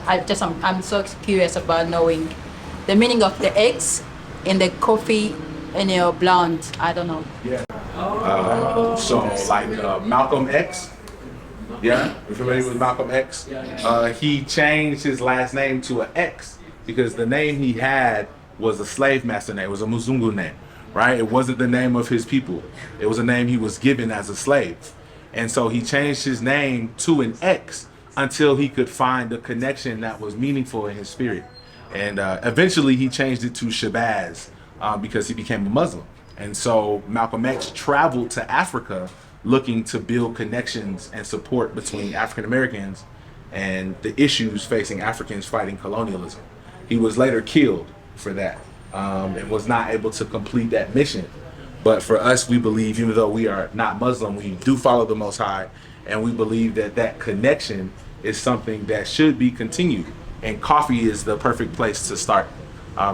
I'm so curious about knowing the meaning of the X in the coffee and your blonde. I don't know. Yeah. So like Malcolm X. Yeah, you familiar with Malcolm X? He changed his last name to an X because the name he had was a slave master name. It was a Muzungu name, right? It wasn't the name of his people. It was a name he was given as a slave. And so he changed his name to an X until he could find a connection that was meaningful in his spirit. And eventually he changed it to Shabazz because he became a Muslim. And so Malcolm X traveled to Africa looking to build connections and support between African Americans and the issues facing Africans fighting colonialism. He was later killed for that and was not able to complete that mission. But for us, we believe, even though we are not Muslim, we do follow the Most High, and we believe that that connection is something that should be continued. And coffee is the perfect place to start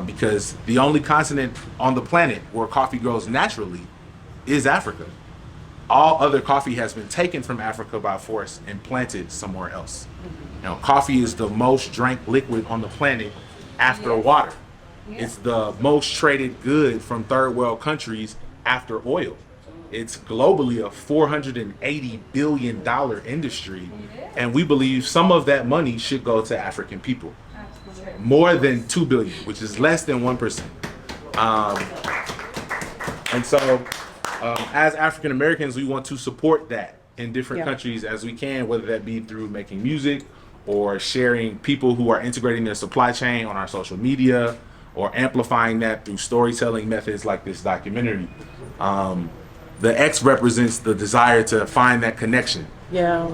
because the only continent on the planet where coffee grows naturally is Africa. All other coffee has been taken from Africa by force and planted somewhere else. You know, coffee is the most drank liquid on the planet after water. It's the most traded good from third world countries after oil. It's globally a $480 billion industry, and we believe some of that money should go to African people. More than 2 billion, which is less than 1%. And so as African Americans, we want to support that in different countries as we can, whether that be through making music or sharing people who are integrating their supply chain on our social media or amplifying that through storytelling methods like this documentary. The X represents the desire to find that connection. Yeah.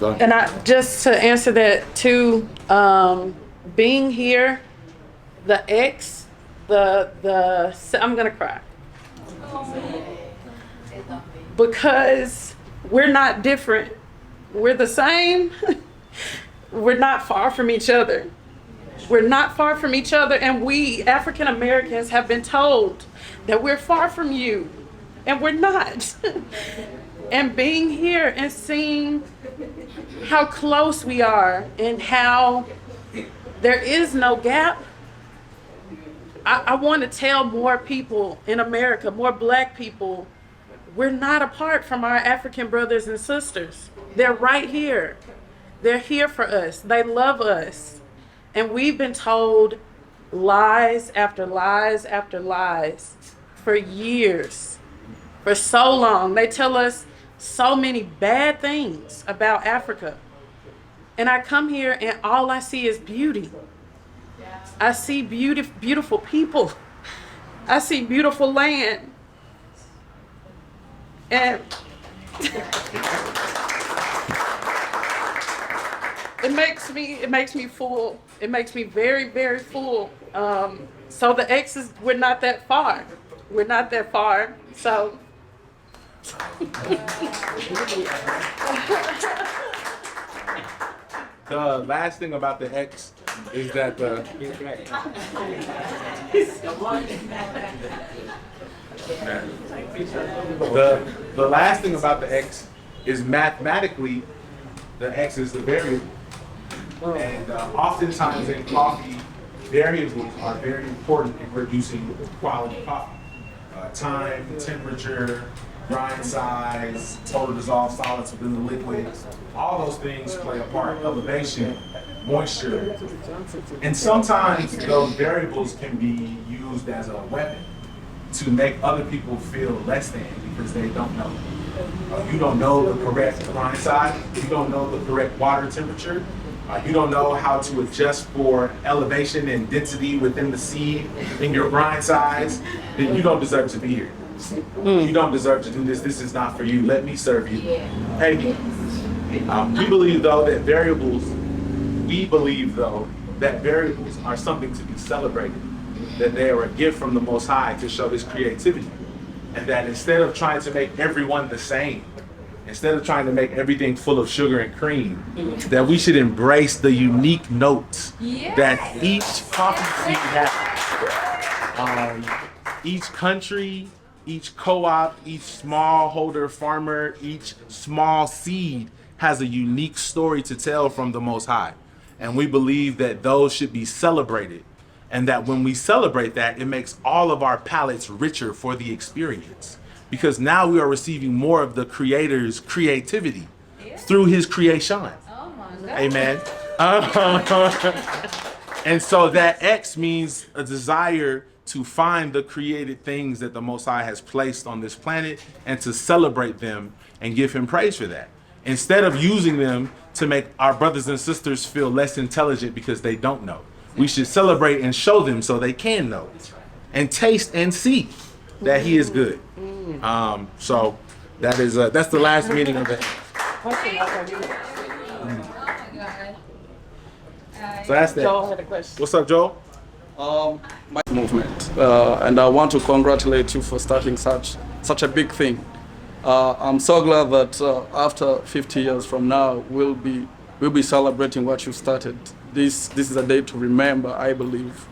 And just to answer that too, being here, the X, I'm gonna cry. Because we're not different. We're the same. We're not far from each other. We're not far from each other, and we African Americans have been told that we're far from you, and we're not. And being here and seeing how close we are and how there is no gap, I want to tell more people in America, more Black people, we're not apart from our African brothers and sisters. They're right here. They're here for us. They love us. And we've been told lies after lies after lies for years, for so long. They tell us so many bad things about Africa. And I come here and all I see is beauty. I see beautiful people. I see beautiful land. And it makes me full. It makes me very, very full. So the X's, we're not that far. We're not that far. So the last thing about the X is that the last thing about the X is mathematically the X is the variable. And oftentimes in coffee, variables are very important in producing quality coffee. Time, temperature, grind size, total dissolved solids within the liquid, all those things play a part. Elevation, moisture. And sometimes those variables can be used as a weapon to make other people feel less than because they don't know. You don't know the correct grind size, you don't know the correct water temperature, you don't know how to adjust for elevation and density within the seed in your grind size, then you don't deserve to be here. You don't deserve to do this. This is not for you. Let me serve you. Pay me. We believe though that variables are something to be celebrated. That they are a gift from the Most High to show His creativity. And that instead of trying to make everyone the same, instead of trying to make everything full of sugar and cream, that we should embrace the unique notes that each coffee seed has. Each country, each co-op, each smallholder farmer, each small seed has a unique story to tell from the Most High. And we believe that those should be celebrated. And that when we celebrate that, it makes all of our palates richer for the experience. Because now we are receiving more of the Creator's creativity through his creation. Oh my God. Amen. And so that X means a desire to find the created things that the Most High has placed on this planet and to celebrate them and give him praise for that. Instead of using them to make our brothers and sisters feel less intelligent because they don't know. We should celebrate and show them so they can know and taste and see that he is good. So that's the last meaning of it. So that's that. Joel had a question. What's up, Joel? My movement, and I want to congratulate you for starting such a big thing. I'm so glad that after 50 years from now, we'll be celebrating what you started. This is a day to remember, I believe,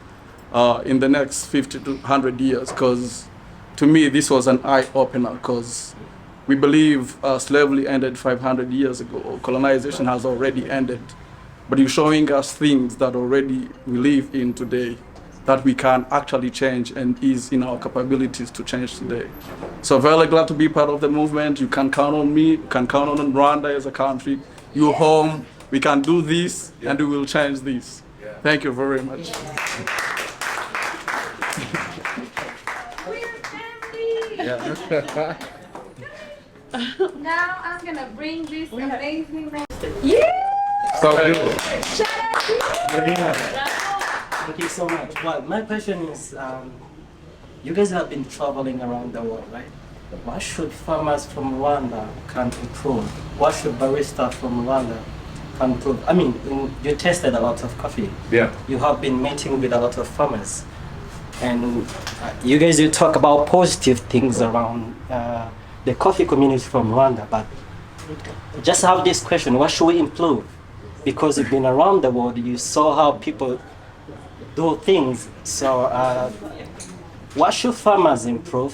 in the next 50 to 100 years, because to me this was an eye-opener, because we believe slavery ended 500 years ago, colonization has already ended, but you're showing us things that already we live in today that we can actually change and is in our capabilities to change today. So very glad to be part of the movement. You can count on me, you can count on Rwanda as a country. You're home, we can do this, and we will change this. Thank you very much. We're family. Now I'm gonna bring this amazing man. So good. Thank you so much. Well, my question is, you guys have been traveling around the world, right? What should farmers from Rwanda can improve? What should baristas from Rwanda can improve? I mean, you tasted a lot of coffee. Yeah. You have been meeting with a lot of farmers. And you guys, you talk about positive things around the coffee community from Rwanda, but just have this question, what should we improve? Because you've been around the world, you saw how people do things. So what should farmers improve?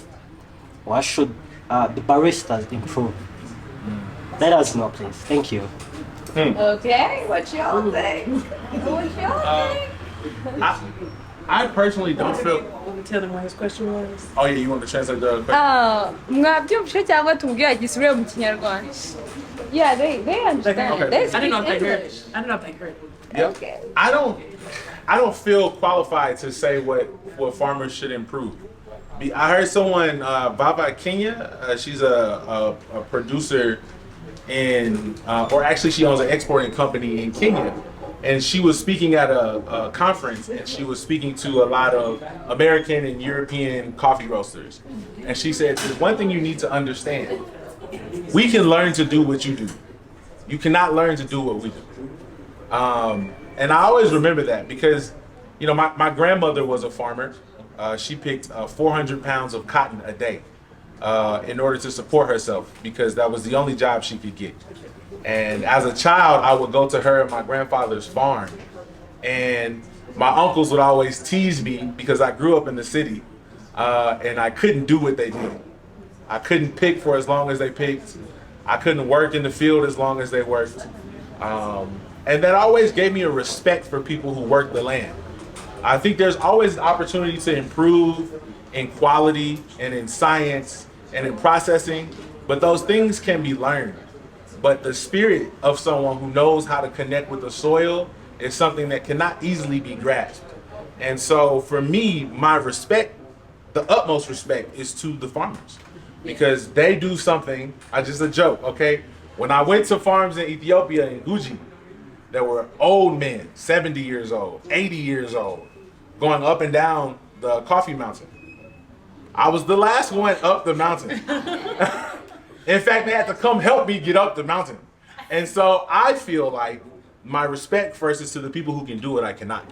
What should the baristas improve? Let us know, please. Thank you. Okay, what y'all think? What y'all think? I personally don't feel. Tell them what his question was. Oh yeah, you want to translate the question? Mwabyumvishe cyangwa tubwire igisubire mu Kinyarwanda? Yeah, they understand. Okay. They I speak didn't know if they heard English. it. I didn't know if they heard it. Yep. Okay. I don't feel qualified to say what farmers should improve. I heard someone, Baba Kenya, she's a producer in, or actually she owns an exporting company in Kenya. And she was speaking at a conference, and she was speaking to a lot of American and European coffee roasters. And she said, there's one thing you need to understand. We can learn to do what you do. You cannot learn to do what we do. And I always remember that because, you know, my grandmother was a farmer. She picked 400 pounds of cotton a day in order to support herself because that was the only job she could get. And as a child, I would go to her at my grandfather's farm. And my uncles would always tease me because I grew up in the city and I couldn't do what they did. I couldn't pick for as long as they picked. I couldn't work in the field as long as they worked. And that always gave me a respect for people who work the land. I think there's always an opportunity to improve in quality and in science and in processing, but those things can be learned. But the spirit of someone who knows how to connect with the soil is something that cannot easily be grasped. And so for me, my respect, the utmost respect, is to the farmers because they do something. Just a joke, okay? When I went to farms in Ethiopia in Guji, there were old men, 70 years old, 80 years old, going up and down the coffee mountain. I was the last one up the mountain. In fact, they had to come help me get up the mountain. And so I feel like my respect first is to the people who can do it, I cannot.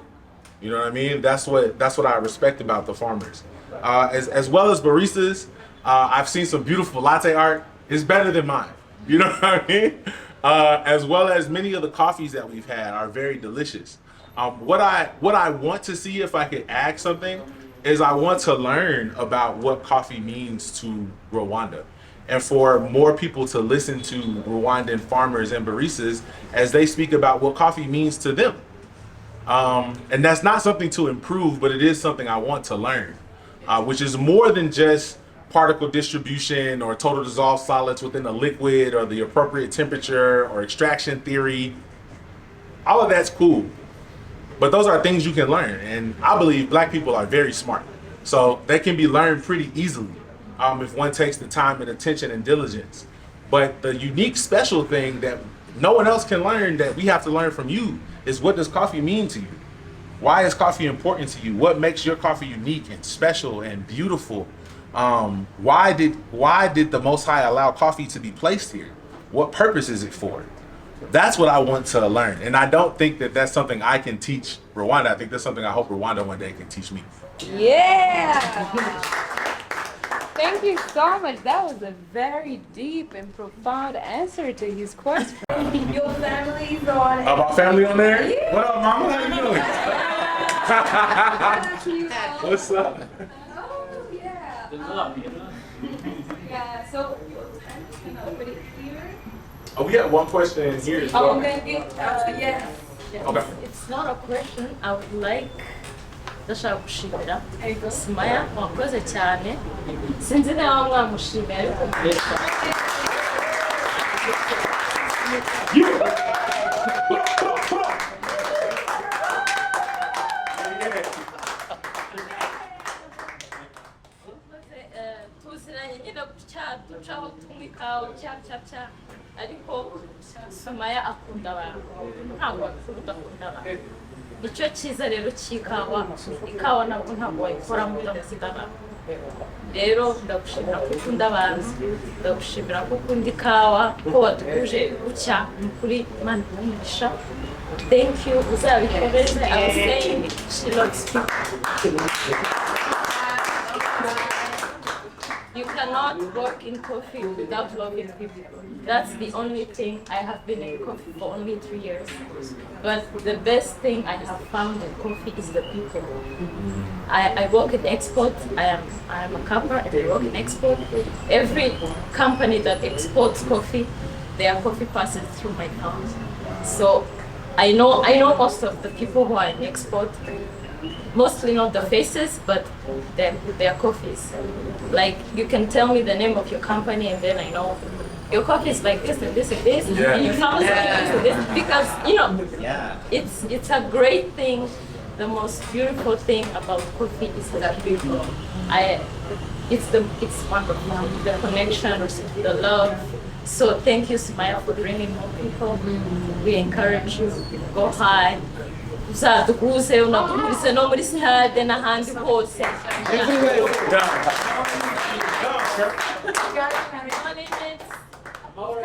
You know what I mean? That's what I respect about the farmers. As well as baristas, I've seen some beautiful latte art. It's better than mine. You know what I mean? As well as many of the coffees that we've had are very delicious. What I want to see, if I could add something, is I want to learn about what coffee means to Rwanda. and for more people to listen to Rwandan farmers and baristas as they speak about what coffee means to them. And that's not something to improve, but it is something I want to learn, which is more than just particle distribution or total dissolved solids within a liquid or the appropriate temperature or extraction theory. All of that's cool, but those are things you can learn. And I believe Black people are very smart, so they can be learned pretty easily if one takes the time and attention and diligence. But the unique special thing that no one else can learn that we have to learn from you is, what does coffee mean to you? Why is coffee important to you? What makes your coffee unique and special and beautiful? Why did the Most High allow coffee to be placed here? What purpose is it for? That's what I want to learn. And I don't think that that's something I can teach Rwanda. I think that's something I hope Rwanda one day can teach me. Yeah! Thank you so much. That was a very deep and profound answer to his question. Your family's on it. My family on there? Yeah. What up, mama? How you doing? What's up? Oh, yeah. Yeah, so over here. Oh, we have one question in here as well. Oh, maybe, yes. Okay. It's not a question. I would like ndashaka gushimira Smaya wakoze cyane, sinzi niba mwamushimira ariko tuziranye nyine gutya ducaho tumikaho cya ariko Smaya akunda abantu, ntabwo akunda abantu. Nicyo cyiza rero cy'ikawa, ikawa ntabwo wayikora mudakundana. Rero ndagushimira ko ukunda abantu, ndagushimira ko ukunda ikawa, ko waduhuje gutya kuri Imana umugisha. Thank you, uzabikomeze. I was saying she loves people. You cannot work in coffee without loving people. That's the only thing. I have been in coffee for only 3 years. But the best thing I have found in coffee is the people. I work in export. I am a capper and I work in export. Every company that exports coffee, their coffee passes through my house. So I know most of the people who are in export. Mostly not the faces, but their coffees. Like, you can tell me the name of your company and then I know your coffee is like this and this and this, Yeah. and your sounds like this and this, because it's a great thing. The most beautiful thing about coffee is that people. It's wonderful. The connection, the love. So thank you, Smile, for bringing more people. We encourage you. Go high. Uzadukuze unadukuze no muri sihade n'ahandi hose.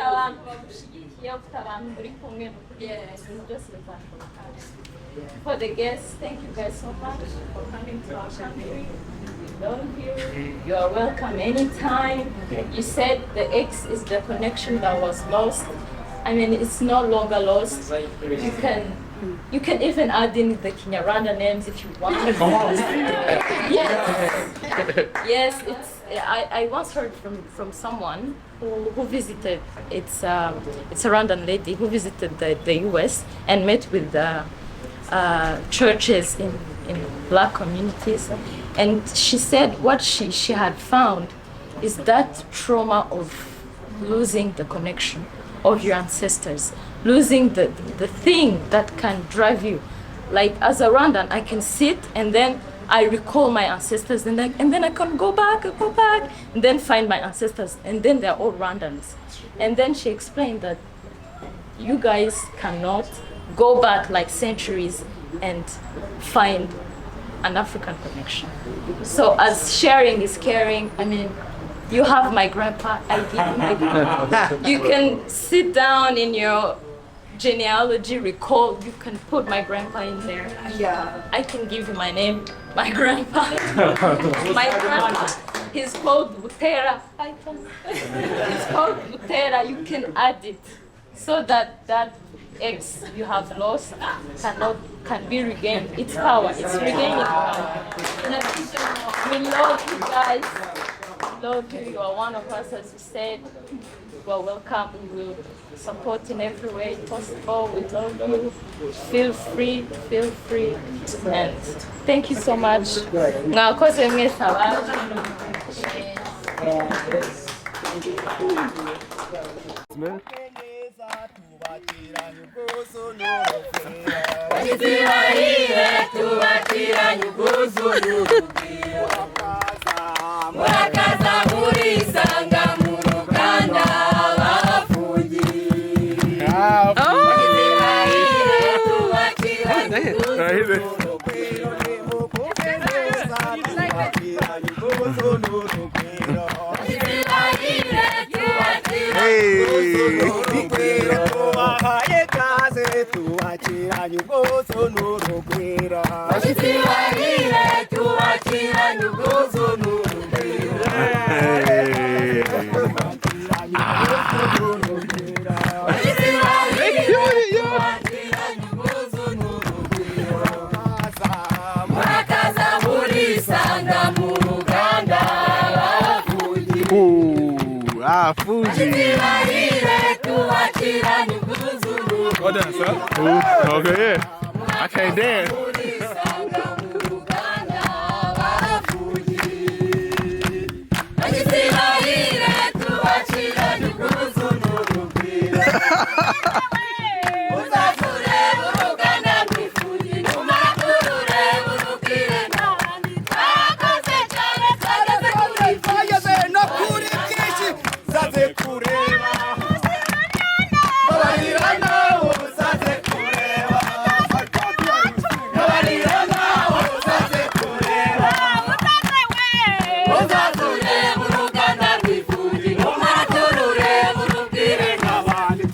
Abantu bagushigikiye, abantu muri kumwe For the guests, thank you guys so much for coming to our country. We love you. You are welcome anytime. You said the X is the connection that was lost. I mean, it's no longer lost. You can even add in the Kinyarwanda names if you want. Come on. Yes, I once heard from someone who visited. It's a Rwandan lady who visited the US and met with the churches in Black communities, and she said what she had found is that trauma of losing the connection of your ancestors, losing the thing that can drive you. Like, as a Rwandan, I can sit and then I recall my ancestors and then I can go back and then find my ancestors, and then they're all Rwandans. And then she explained that you guys cannot go back like centuries and find an African connection. So as sharing is caring, I mean, you have my grandpa, I give you my grandpa. You can sit down in your genealogy, recall, you can put my grandpa in there. Yeah. I can give you my name, my grandpa. My grandpa, he's called Butera. It's called Butera, you can add it so that X you have lost can be regained. Its power, it's regaining power. We love you guys. love you. You are one of us, as you said. You are welcome. We will support in every way possible. We love you. Feel free. And thank you so much. Mwakoze mwese abaje. Murakaza murisanga mu ruganda bafungiye. Fuji. Well done, sir. Okay, yeah. I can't dance.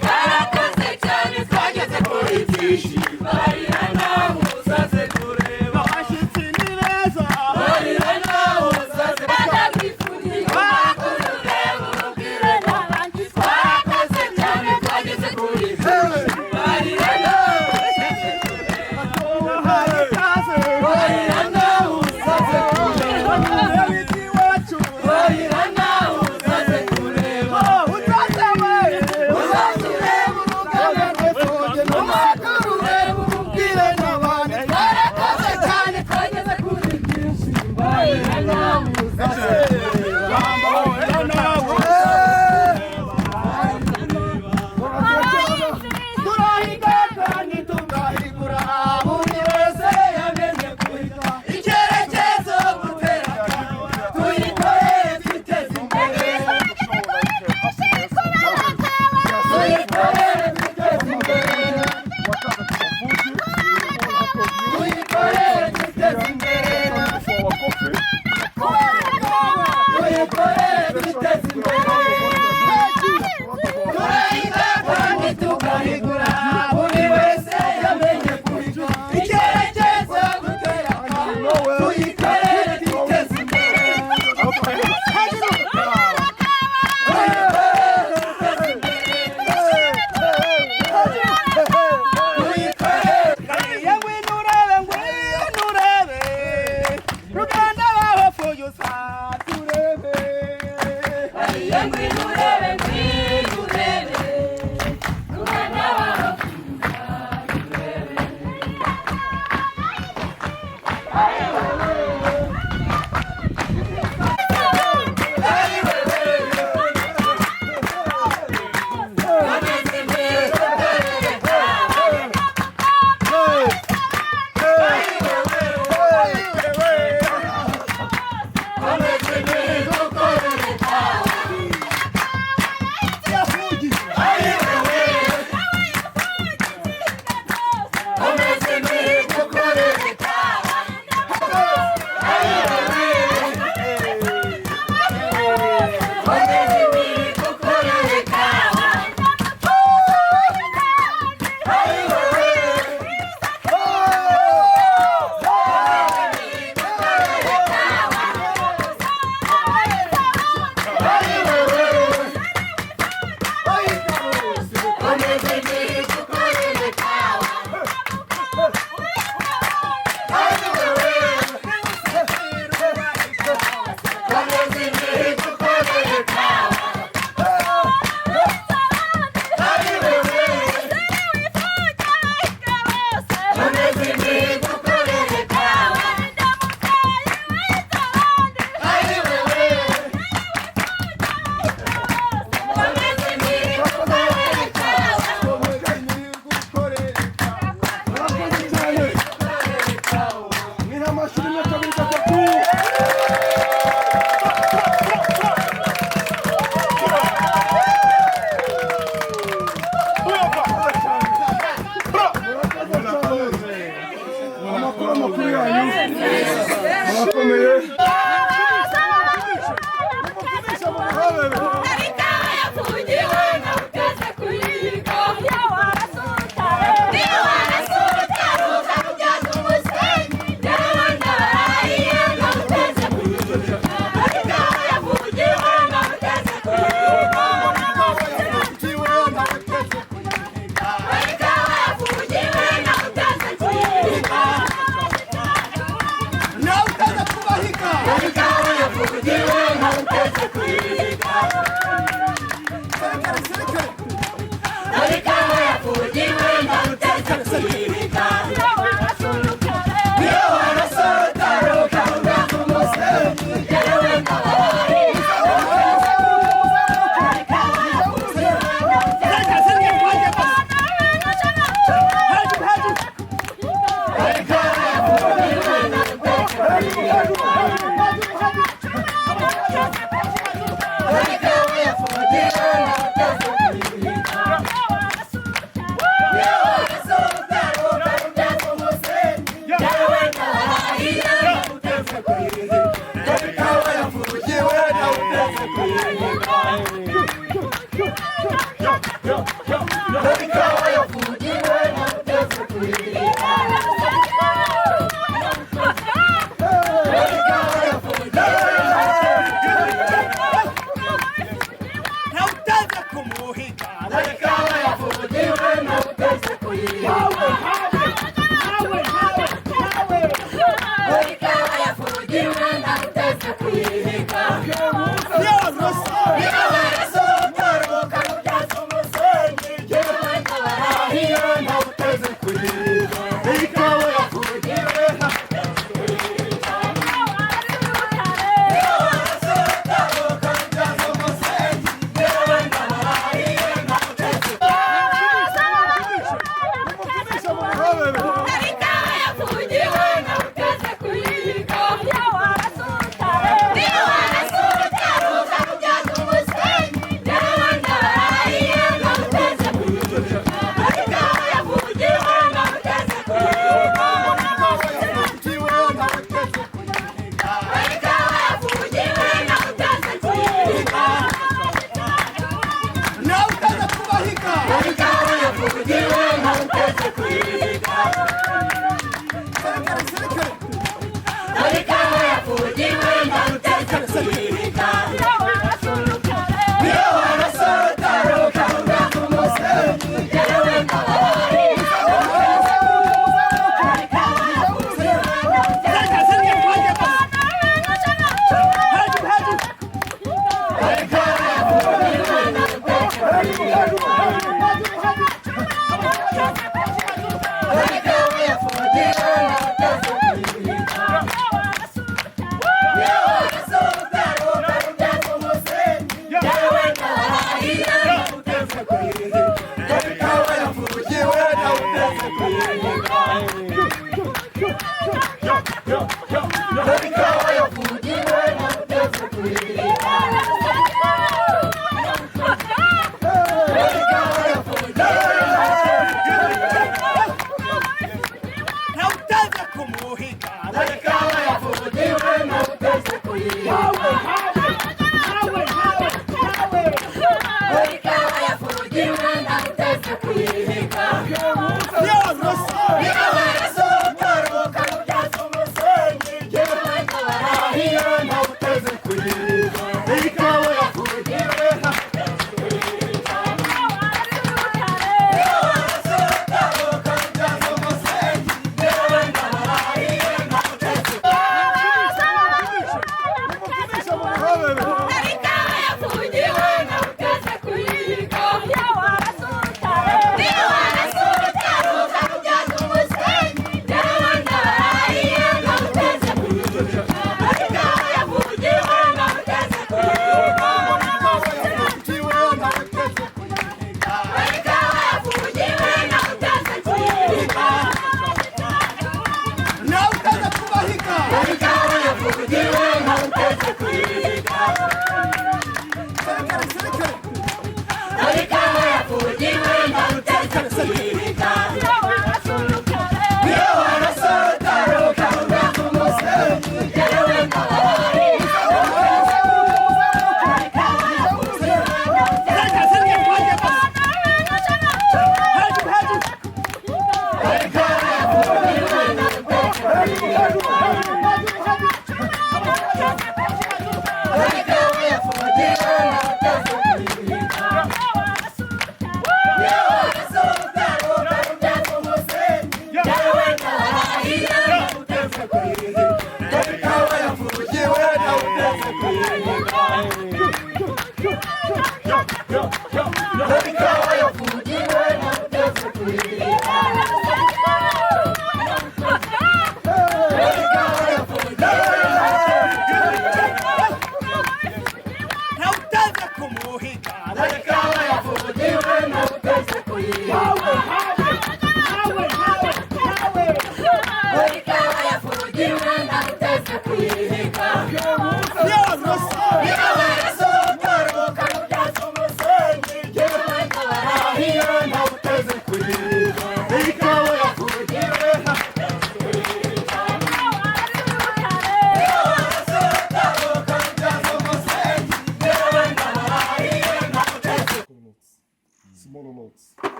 Caraca!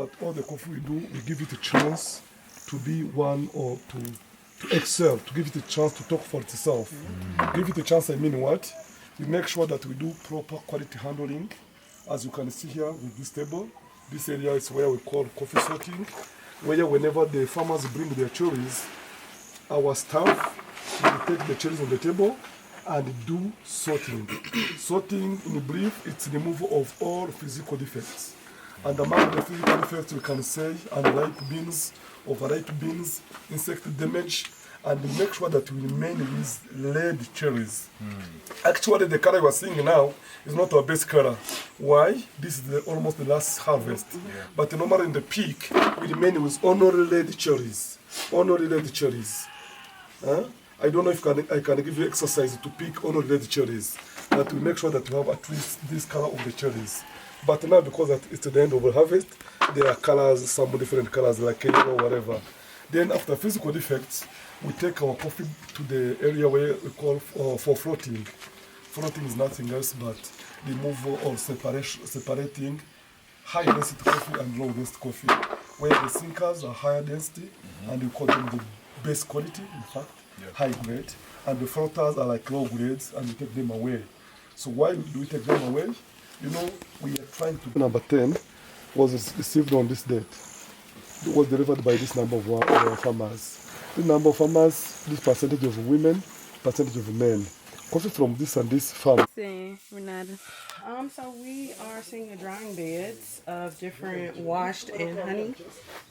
that all the coffee we do, we give it a chance to be one or to excel, to give it a chance to talk for itself. Give it a chance, I mean what? We make sure that we do proper quality handling. As you can see here with this table, this area is where we call coffee sorting, where whenever the farmers bring their cherries, our staff will take the cherries on the table and do sorting. Sorting, in brief, it's removal of all physical defects. And among the physical defects, we can say unripe beans, overripe beans, insect damage, and make sure that we remain with red cherries. Actually, the color you are seeing now is not our best color. Why? This is almost the last harvest. But normally in the peak, we remain with only red cherries. Only red cherries. Huh? I don't know if I can give you exercise to pick only red cherries. But we make sure that we have at least this color of the cherries. But now, because it's the end of the harvest, there are colors, some different colors like yellow or whatever. Then after physical defects, we take our coffee to the area where we call for floating. Floating is nothing else but removal or separating high density coffee and low density coffee, where the sinkers are higher density and we call them the best quality, in fact, high grade, and the floaters are like low grades and we take them away. So why do we take them away? You know, we are trying to... Number 10 was received on this date. It was delivered by this number of farmers. This number of farmers, this percentage of women, percentage of men. Coffee from this and this farm. Renata. So we are seeing the drying beds of different washed and honey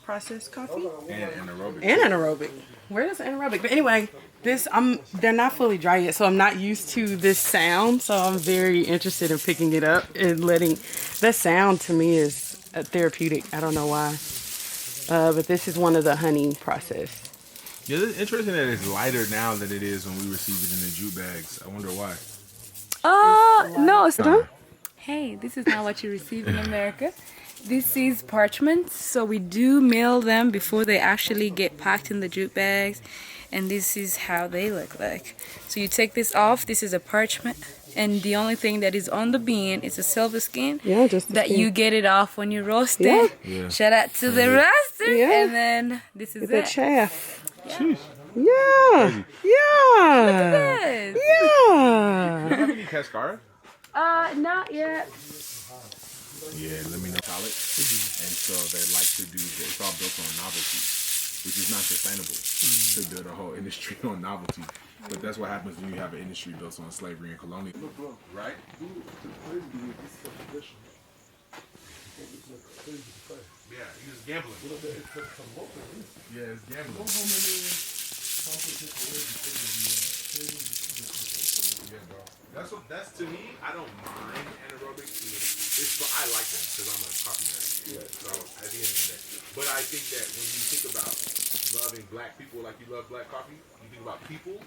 processed coffee. And anaerobic. And anaerobic. Where is anaerobic? But anyway, they're not fully dry yet, so I'm not used to this sound. So I'm very interested in picking it up and letting that sound to me is therapeutic. I don't know why. But this is one of the honey processed. Yeah, it's interesting that it's lighter now than it is when we receive it in the jute bags. I wonder why. No, it's not. Hey, this is not what you receive in America. This is parchment, so we do mail them before they actually get packed in the jute bags, and this is how they look like. So you take this off. This is a parchment, and the only thing that is on the bean is a silver skin. Yeah, just that you get it off when you roast it. Yeah. Shout out to the roaster, and then this is the it. chaff. Sheesh. Yeah. Yeah. Yes. Do you have any cascara? Not yet. Yeah, let me know. Solid. And so they like to do, it's all built on novelty, which is not sustainable to build a whole industry on novelty. But that's what happens when you have an industry built on slavery and colonial. Right? Yeah, he was gambling. Yeah, it's gambling. Yeah, bro. That's to me, I don't mind anaerobic. I like them because I'm a coffee nerd. Yeah. So at the end of the day. But I think that when you think about loving black people like you love black coffee, you think about people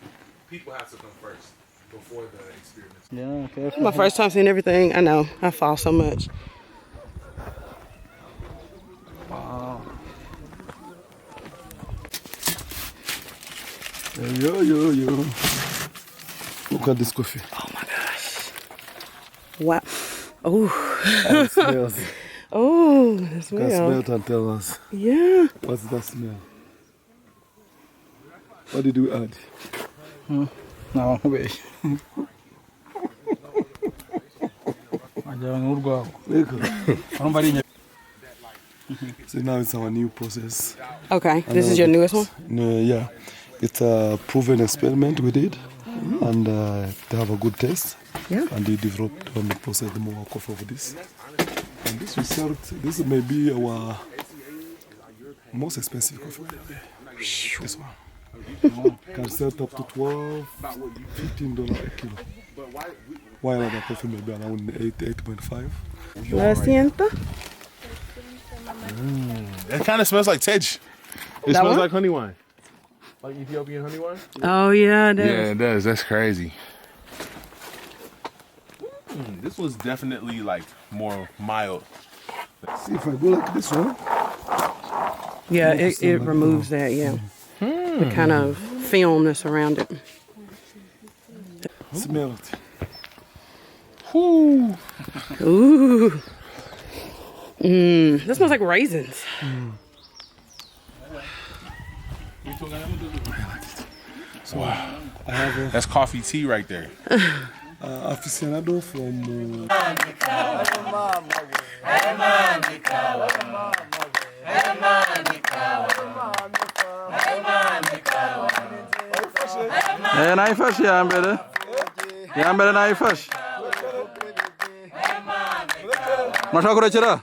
have to come first before the experiments. Yeah, okay. This is my first time seeing everything. I know. I fall so much. Wow. Yo. Look at this coffee. Oh my gosh. Wow. Oh. It smells. Oh, the You smell. can smell it and tell us. Yeah. What's that smell? What did you add? No, wait. So now it's our new process. Okay. This is your newest one? No, yeah. It's a proven experiment we did. And they have a good taste. Yeah. And they developed and processed more coffee of this. And this result, this may be our most expensive coffee. This one. Can sell up to $12, $15 a kilo. While other coffee may be around 8.5. Lo siento. That kind of smells like tej. It That smells one? like honey wine. Like Ethiopian honey wine? Oh, yeah, it is. Yeah, it does. That's crazy. This was definitely like more mild. See if I go like this one. Yeah, it removes that, yeah. The kind of film that's around it. Smell it. Whoo. Ooh. This smells like raisins. Wow. That's coffee tea right there. Aficionado from. Naifashe ya mbere. Ya mbere naifashe. Mashaka kurekera?